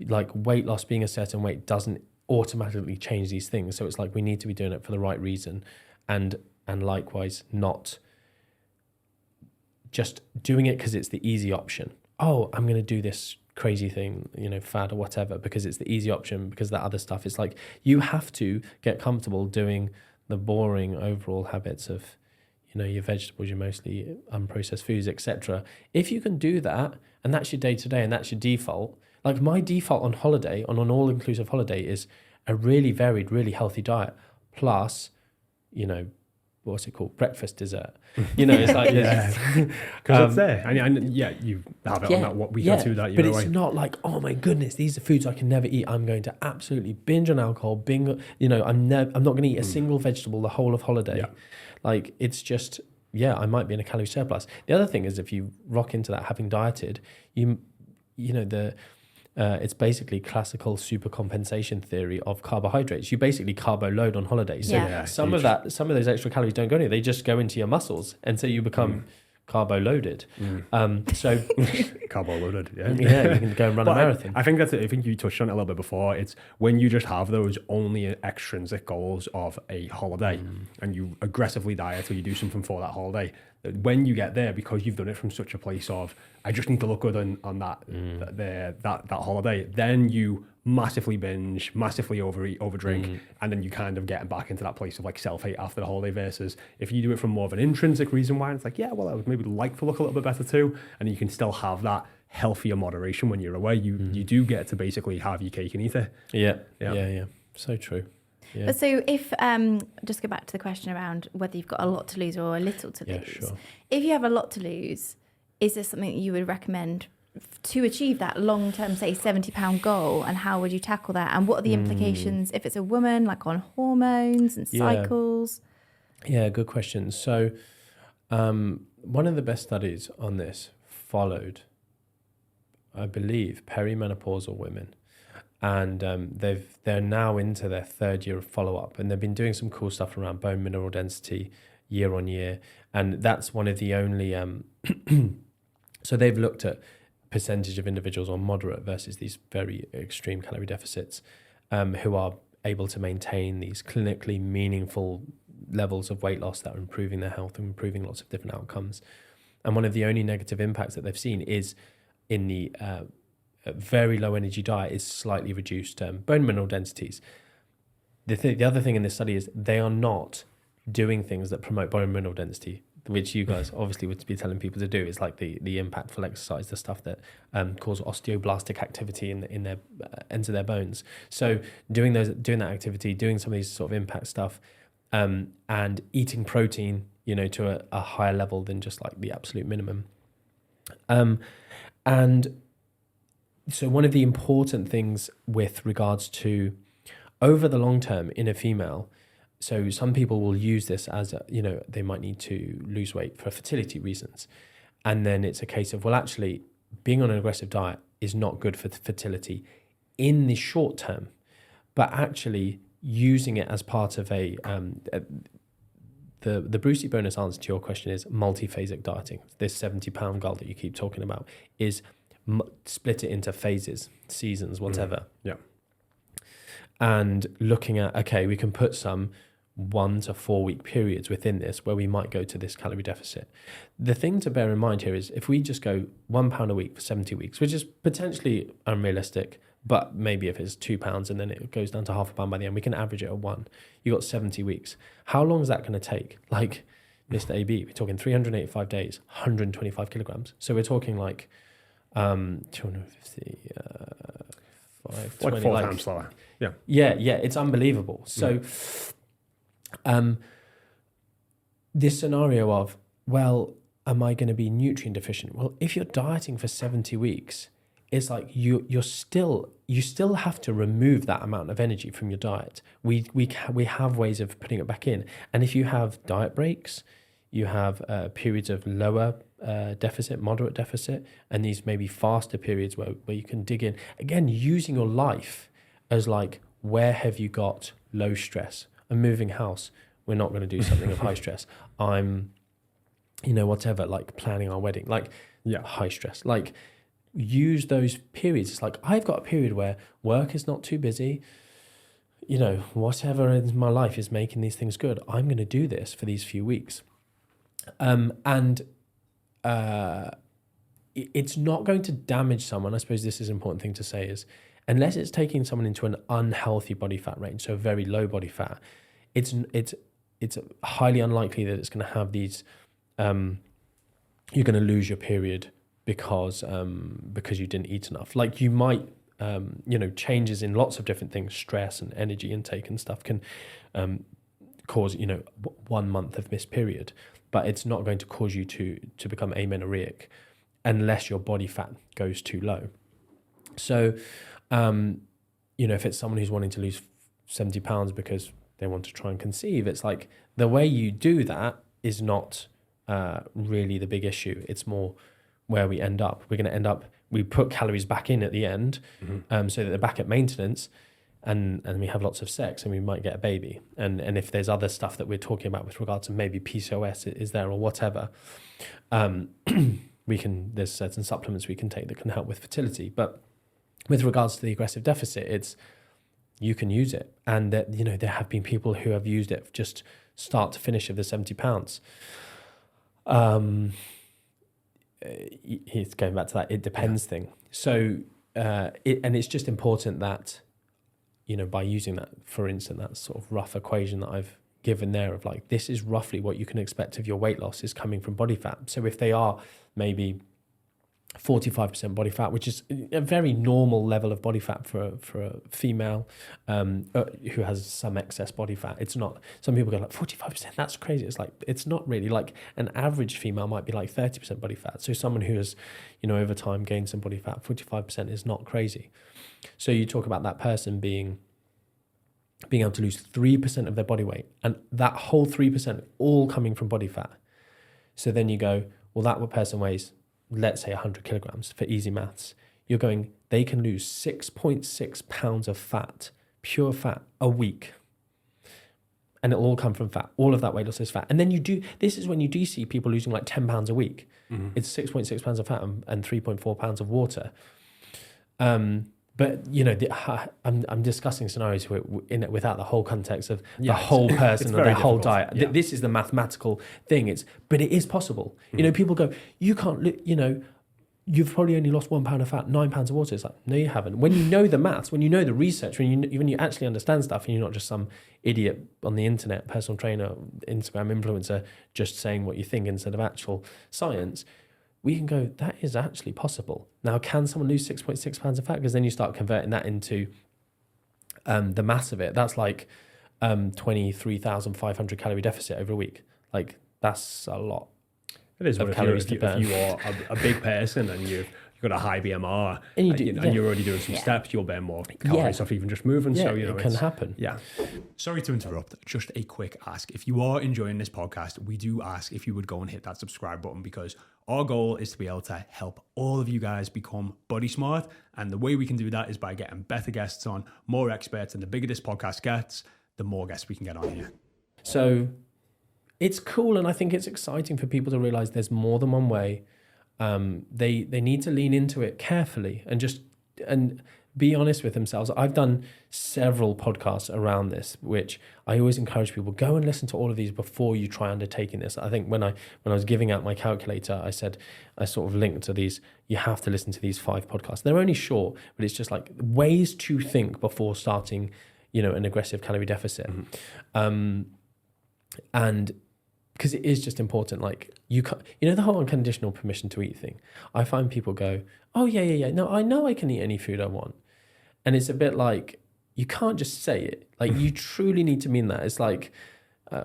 Like, weight loss, being a certain weight, doesn't automatically change these things. So it's like, we need to be doing it for the right reason, and likewise not just doing it because it's the easy option. Oh, I'm going to do this crazy thing, fad or whatever, because it's the easy option, because that other stuff is like, you have to get comfortable doing the boring overall habits of, your vegetables, your mostly unprocessed foods, etc. If you can do that, and that's your day-to-day, and that's your default. Like, my default on holiday, on an all-inclusive holiday, is a really varied, really healthy diet, plus, what's it called? Breakfast, dessert. It's like, because it's there. And you have it on that what we go to that. But it's not like, oh my goodness, these are foods I can never eat. I'm going to absolutely binge on alcohol. I'm not going to eat a single vegetable the whole of holiday. Yeah. Like, it's just, I might be in a calorie surplus. The other thing is, if you rock into that having dieted, it's basically classical supercompensation theory of carbohydrates. You basically carbo load on holidays. So some of those extra calories don't go anywhere. They just go into your muscles, and so you become carbo loaded. So carbo loaded, you can go and run a marathon. I think you touched on it a little bit before. It's when you just have those only extrinsic goals of a holiday, and you aggressively diet, or you do something for that holiday. When you get there, because you've done it from such a place of, I just need to look good on that holiday, then you massively binge, massively overeat, overdrink, and then you kind of get back into that place of like self-hate after the holiday, versus if you do it from more of an intrinsic reason why, it's like, I would maybe like to look a little bit better too, and you can still have that healthier moderation when you're away. You do get to basically have your cake and eat it. Yeah. So true. Yeah. But so if, just go back to the question around whether you've got a lot to lose or a little to lose. Sure. If you have a lot to lose, is there something that you would recommend to achieve that long-term, say, 70-pound goal, and how would you tackle that? And what are the implications if it's a woman, like on hormones and cycles? Yeah, good question. So one of the best studies on this followed, I believe, perimenopausal women. And they're now into their 3rd year of follow-up, and they've been doing some cool stuff around bone mineral density year on year. And that's one of the only... so they've looked at percentage of individuals on moderate versus these very extreme calorie deficits who are able to maintain these clinically meaningful levels of weight loss that are improving their health and improving lots of different outcomes. And one of the only negative impacts that they've seen is in the... very low energy diet is slightly reduced bone mineral densities. The other thing in this study is they are not doing things that promote bone mineral density, which you guys obviously would be telling people to do. It's like the impactful exercise, the stuff that cause osteoblastic activity in their ends of their bones. So doing that activity, doing some of these sort of impact stuff, and eating protein, to a higher level than just like the absolute minimum. And so one of the important things with regards to over the long term in a female, so some people will use this as they might need to lose weight for fertility reasons. And then it's a case of, well, actually being on an aggressive diet is not good for fertility in the short term, but actually using it as part of the Brucey bonus answer to your question is multiphasic dieting. This 70-pound goal that you keep talking about is split it into phases, seasons, whatever. Yeah. And looking at, okay, we can put some 1 to 4 week periods within this where we might go to this calorie deficit. The thing to bear in mind here is if we just go £1 a week for 70 weeks, which is potentially unrealistic, but maybe if it's £2 and then it goes down to £0.5 by the end, we can average it at 1. You got 70 weeks. How long is that going to take? Like Mr. AB, we're talking 385 days, 125 kilograms. So we're talking like 250, 520, like 4 times slower. Yeah. Yeah, it's unbelievable. So this scenario of, well, am I going to be nutrient deficient? Well, if you're dieting for 70 weeks, it's like you still have to remove that amount of energy from your diet. We have ways of putting it back in. And if you have diet breaks, you have periods of lower deficit, moderate deficit, and these maybe faster periods where you can dig in. Again, using your life as like, where have you got low stress? I'm moving house. We're not going to do something of high stress. I'm, whatever, like planning our wedding, like high stress. Like use those periods. It's like, I've got a period where work is not too busy. Whatever in my life is making these things good, I'm going to do this for these few weeks. It's not going to damage someone. I suppose this is an important thing to say is, unless it's taking someone into an unhealthy body fat range, so very low body fat, it's highly unlikely that it's going to have these. You're going to lose your period because you didn't eat enough. Like you might, changes in lots of different things, stress and energy intake and stuff can cause 1 month of missed period, but it's not going to cause you to become amenorrheic unless your body fat goes too low. So, if it's someone who's wanting to lose 70 pounds because they want to try and conceive, it's like the way you do that is not really the big issue. It's more where we end up. We're going to end up, we put calories back in at the end, so that they're back at maintenance, and we have lots of sex and we might get a baby. And if there's other stuff that we're talking about with regards to maybe PCOS is there or whatever, there's certain supplements we can take that can help with fertility. But with regards to the aggressive deficit, you can use it. And that, there have been people who have used it just start to finish of the 70 pounds. It's going back to that, it depends thing. So, it's just important that, by using that, for instance, that sort of rough equation that I've given there of like, this is roughly what you can expect of your weight loss is coming from body fat. So if they are maybe 45% body fat, which is a very normal level of body fat for a female who has some excess body fat. It's not, some people go like 45%, that's crazy. It's like, it's not really. Like an average female might be like 30% body fat. So someone who has, over time gained some body fat, 45% is not crazy. So you talk about that person being able to lose 3% of their body weight, and that whole 3% all coming from body fat. So then you go, well, that person weighs, let's say 100 kilograms for easy maths. You're going, they can lose 6.6 pounds of fat, pure fat, a week. And it'll all come from fat. All of that weight loss is fat. And then this is when you do see people losing like 10 pounds a week. Mm-hmm. It's 6.6 pounds of fat and 3.4 pounds of water. But I'm discussing scenarios without the whole context of the whole person and their whole diet. Yeah. This is the mathematical thing. But it is possible. Mm-hmm. People go, you can't. you've probably only lost £1 of fat, £9 of water. It's like, no, you haven't. When you know the maths, when you know the research, when you actually understand stuff, and you're not just some idiot on the internet, personal trainer, Instagram influencer, just saying what you think instead of actual science, we can go, that is actually possible. Now, can someone lose 6.6 pounds of fat? Because then you start converting that into the mass of it. That's like 23,500 calorie deficit over a week. Like, that's a lot. It is, but if you are a big person and you've got a high BMR and you're already doing some steps, you'll burn more calories off even just moving. Yeah, so, it can happen. Yeah. Sorry to interrupt. Just a quick ask. If you are enjoying this podcast, we do ask if you would go and hit that subscribe button, because our goal is to be able to help all of you guys become body smart. And the way we can do that is by getting better guests on, more experts. And the bigger this podcast gets, the more guests we can get on here. So it's cool, and I think it's exciting for people to realize there's more than one way. They need to lean into it carefully and be honest with themselves. I've done several podcasts around this, which I always encourage people, go and listen to all of these before you try undertaking this. I think when I was giving out my calculator, I said, I sort of linked to these, you have to listen to these 5 podcasts. They're only short, but it's just like ways to think before starting, an aggressive calorie deficit. Mm-hmm. And because it is just important, like you can't, the whole unconditional permission to eat thing. I find people go, oh yeah. No, I know I can eat any food I want. And it's a bit like, you can't just say it. Like you truly need to mean that. It's like,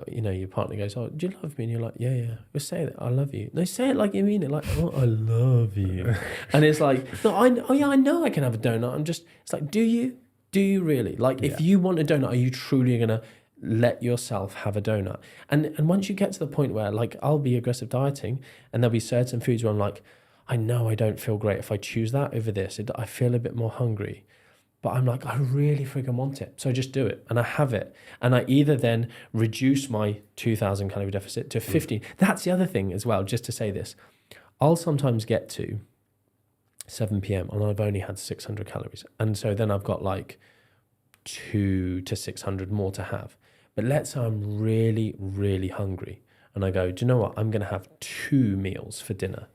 your partner goes, oh, do you love me? And you're like, yeah. Well, say it, I love you. No, say it like you mean it. Like, oh, I love you. And it's like, no, I know I can have a donut. It's like, do you really? Like, if you want a donut, are you truly going to let yourself have a donut? And once you get to the point where, like, I'll be aggressive dieting and there'll be certain foods where I'm like, I know I don't feel great if I choose that over this. I feel a bit more hungry, but I'm like, I really freaking want it, so I just do it and I have it, and I either then reduce my 2,000 calorie deficit to 15. That's the other thing as well, just to say this, I'll sometimes get to 7 p.m. and I've only had 600 calories, and so then I've got like 200 to 600 more to have. But let's say I'm really, really hungry and I go, do you know what? I'm going to have 2 meals for dinner.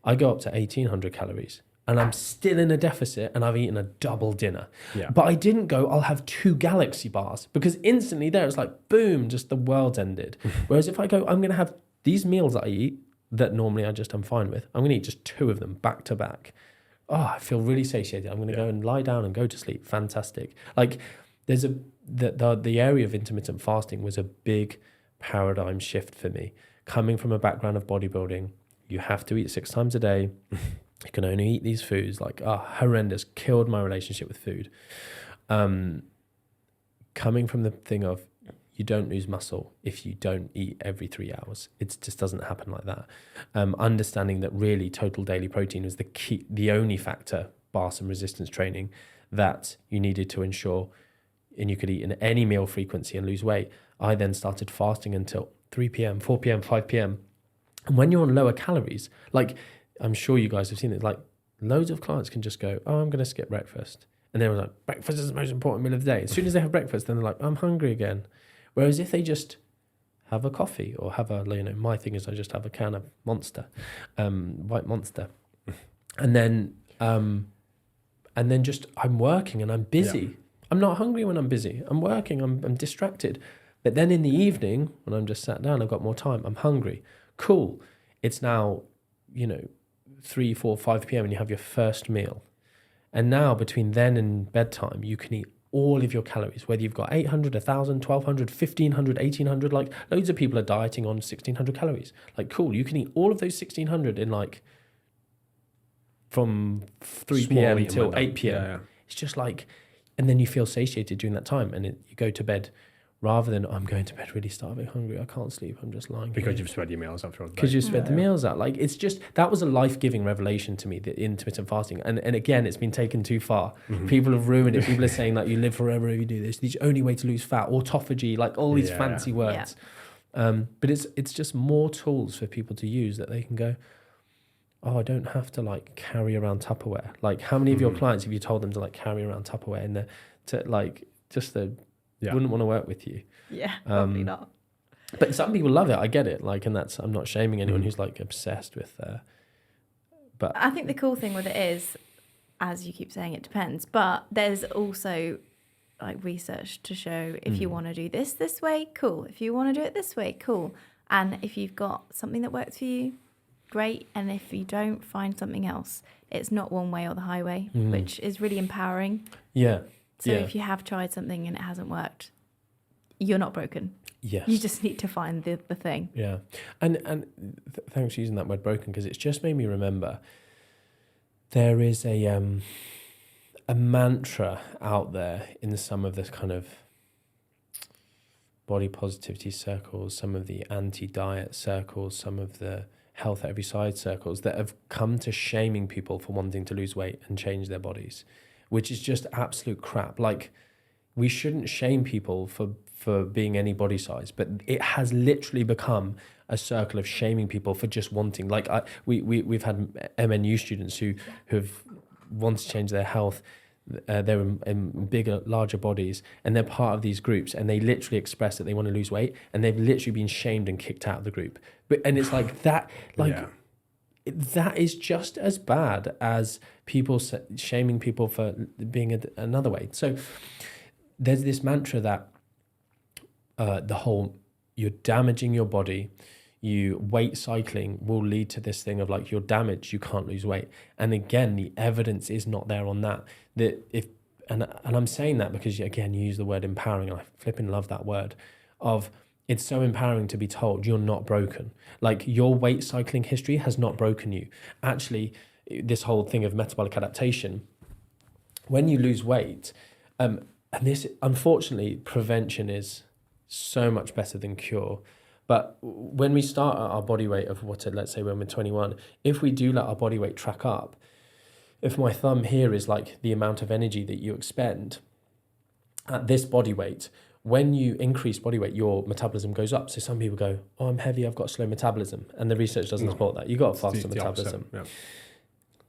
I go up to 1,800 calories and I'm still in a deficit and I've eaten a double dinner. Yeah. But I didn't go, I'll have 2 Galaxy bars, because instantly there it's like, boom, just the world's ended. Whereas if I go, I'm going to have these meals that I eat that normally I'm fine with, I'm going to eat just 2 of them back to back. Oh, I feel really satiated. I'm going to go and lie down and go to sleep. Fantastic. Like there's the area of intermittent fasting was a big paradigm shift for me. Coming from a background of bodybuilding, you have to eat 6 times a day. You can only eat these foods, like, horrendous, killed my relationship with food. Coming from the thing of, you don't lose muscle if you don't eat every 3 hours. It just doesn't happen like that. Understanding that really total daily protein was the only factor, bar some resistance training, that you needed to ensure, and you could eat in any meal frequency and lose weight. I then started fasting until 3 p.m., 4 p.m., 5 p.m. And when you're on lower calories, like I'm sure you guys have seen it, like loads of clients can just go, oh, I'm going to skip breakfast. And they're like, breakfast is the most important meal of the day. As soon as they have breakfast, then they're like, I'm hungry again. Whereas if they just have a coffee or have my thing is I just have a can of Monster, white Monster. And then just I'm working and I'm busy. Yeah. I'm not hungry when I'm busy. I'm working, I'm distracted. But then in the evening, when I'm just sat down, I've got more time, I'm hungry. Cool. It's now, 3, 4, 5 p.m. and you have your first meal. And now between then and bedtime, you can eat all of your calories, whether you've got 800, 1,000, 1,200, 1,500, 1,800, like loads of people are dieting on 1,600 calories. Like, cool, you can eat all of those 1,600 in like from 3 p.m. till 8 p.m. Yeah. It's just like, and then you feel satiated during that time, and you go to bed rather than, I'm going to bed really starving, hungry, I can't sleep, I'm just lying because you've spread your meals out throughout the day. Because you've spread the meals out. Like, it's just, that was a life-giving revelation to me, the intermittent fasting. And again, it's been taken too far. Mm-hmm. People have ruined it. People are saying like, you live forever if you do this. The only way to lose fat, autophagy, like all these fancy words. Yeah. But it's just more tools for people to use that they can go, oh, I don't have to like carry around Tupperware. Like, how many of your clients have you told them to like carry around Tupperware and wouldn't want to work with you? Yeah, probably not. But some people love it. I get it. Like, and I'm not shaming anyone who's like obsessed with. But I think the cool thing with it is, as you keep saying, it depends. But there's also like research to show if you want to do this way, cool. If you want to do it this way, cool. And if you've got something that works for you, great. And if you don't, find something else. It's not one way or the highway, which is really empowering. Yeah. So if you have tried something and it hasn't worked, you're not broken. Yes. You just need to find the thing. Yeah. And thanks for using that word broken, because it's just made me remember there is a mantra out there in some of this kind of body positivity circles, some of the anti-diet circles, some of the health at every side circles that have come to shaming people for wanting to lose weight and change their bodies, which is just absolute crap. Like, we shouldn't shame people for being any body size, but it has literally become a circle of shaming people for just wanting. Like, we've had MNU students who have wanted to change their health. They're in bigger, larger bodies, and they're part of these groups, and they literally express that they want to lose weight, and they've literally been shamed and kicked out of the group. And it's like that, that is just as bad as people shaming people for being another way. So there's this mantra that the whole, you're damaging your body, weight cycling will lead to this thing of like, you're damaged, you can't lose weight. And again, the evidence is not there on that. And I'm saying that because, again, you use the word empowering, and I flipping love that word, of it's so empowering to be told you're not broken. Like, your weight cycling history has not broken you. Actually, this whole thing of metabolic adaptation, when you lose weight, and this, unfortunately, prevention is so much better than cure. But when we start at our body weight of let's say when we're 21, if we do let our body weight track up, if my thumb here is like the amount of energy that you expend at this body weight, when you increase body weight, your metabolism goes up. So some people go, oh, I'm heavy, I've got slow metabolism. And the research doesn't support that. You've got a faster metabolism. Yeah.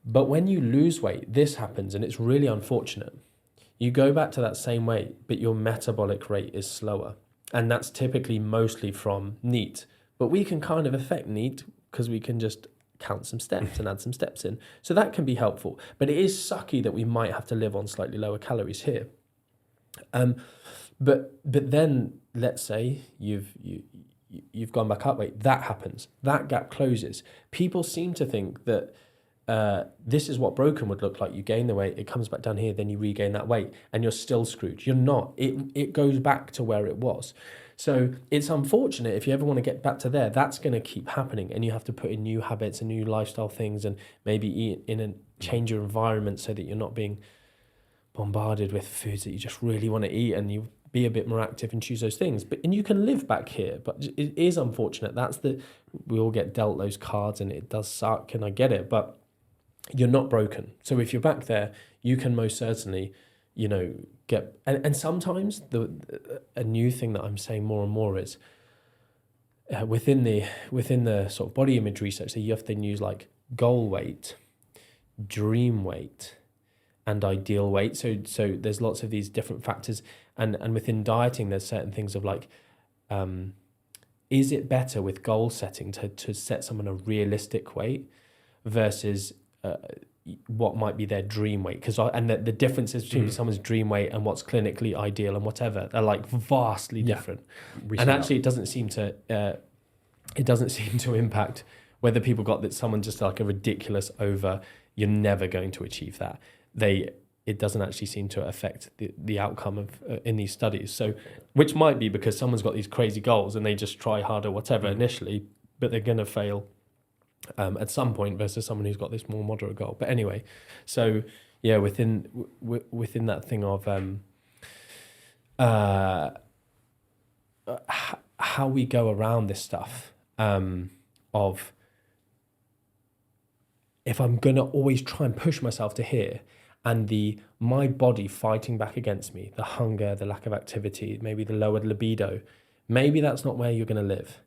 But when you lose weight, this happens, and it's really unfortunate. You go back to that same weight, but your metabolic rate is slower. And that's typically mostly from NEAT. But we can kind of affect NEAT because we can just count some steps and add some steps in. So that can be helpful. But it is sucky that we might have to live on slightly lower calories here. But then let's say you've gone back up weight. That happens. That gap closes. People seem to think that this is what broken would look like. You gain the weight, it comes back down here, then you regain that weight, and you're still screwed. You're not. It goes back to where it was. So it's unfortunate if you ever want to get back to there, that's going to keep happening, and you have to put in new habits and new lifestyle things, and maybe eat in a change your environment so that you're not being bombarded with foods that you just really want to eat, and you be a bit more active and choose those things. And you can live back here, but it is unfortunate. We all get dealt those cards, and it does suck, and I get it, but you're not broken. So if you're back there, you can most certainly, get, and sometimes a new thing that I'm saying more and more is within the sort of body image research, you often use like goal weight, dream weight, and ideal weight. So there's lots of these different factors, and within dieting, there's certain things of like, is it better with goal setting to set someone a realistic weight versus what might be their dream weight? And the differences between someone's dream weight and what's clinically ideal and whatever, they're like vastly different. And actually, it doesn't seem to impact whether people got that someone just like a ridiculous over. You're never going to achieve that. It doesn't actually seem to affect the outcome of in these studies. So, which might be because someone's got these crazy goals and they just try harder, whatever initially, but they're going to fail at some point versus someone who's got this more moderate goal. But anyway, so yeah, within that thing of how we go around this stuff of if I'm going to always try and push myself to here, and my body fighting back against me, the hunger, the lack of activity, maybe the lowered libido, maybe that's not where you're going to live.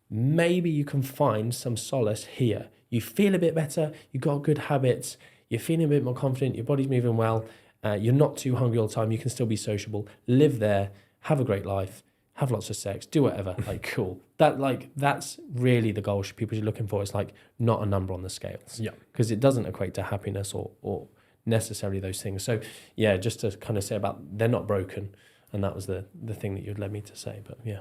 Maybe you can find some solace here. You feel a bit better, you've got good habits, you're feeling a bit more confident, your body's moving well, you're not too hungry all the time, you can still be sociable, live there, have a great life, have lots of sex, do whatever, like cool. That's really the goal people are looking for. It's like not a number on the scales. Yeah. Because it doesn't equate to happiness or necessarily those things. So yeah, just to kind of say about they're not broken. And that was the thing that you'd led me to say, but yeah.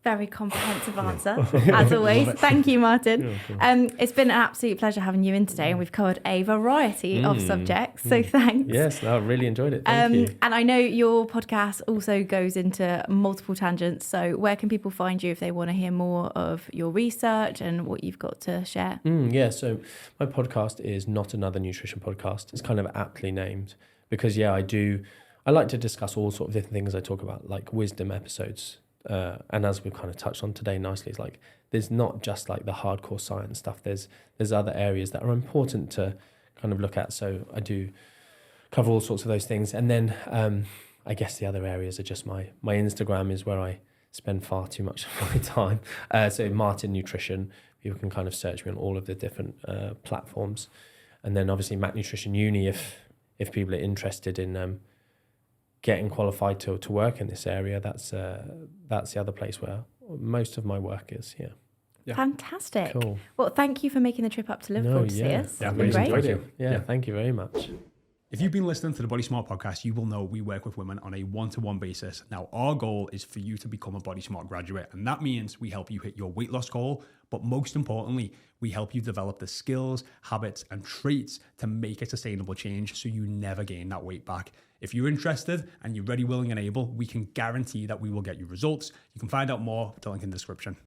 Very comprehensive answer, as always. Thank you, Martin. It's been an absolute pleasure having you in today, and we've covered a variety of subjects, so thanks. Yes, no, I really enjoyed it. Thank you. And I know your podcast also goes into multiple tangents, so where can people find you if they want to hear more of your research and what you've got to share? So my podcast is Not Another Nutrition Podcast. It's kind of aptly named because, I like to discuss all sorts of different things I talk about, like wisdom episodes. And as we've kind of touched on today nicely, it's like there's not just like the hardcore science stuff. There's other areas that are important to kind of look at. So I do cover all sorts of those things. And then I guess the other areas are just my Instagram is where I spend far too much of my time. So Martin Nutrition, people can kind of search me on all of the different platforms. And then obviously Mac Nutrition Uni if people are interested in getting qualified to work in this area, that's the other place where most of my work is. Yeah. Fantastic. Cool. Well, thank you for making the trip up to Liverpool to see us. Yeah, it's been great. Thank you. Yeah, thank you very much. If you've been listening to the Body Smart podcast, you will know we work with women on a one-to-one basis. Now, our goal is for you to become a Body Smart graduate, and that means we help you hit your weight loss goal, but most importantly, we help you develop the skills, habits, and traits to make a sustainable change so you never gain that weight back. If you're interested and you're ready, willing, and able, we can guarantee that we will get you results. You can find out more with the link in the description.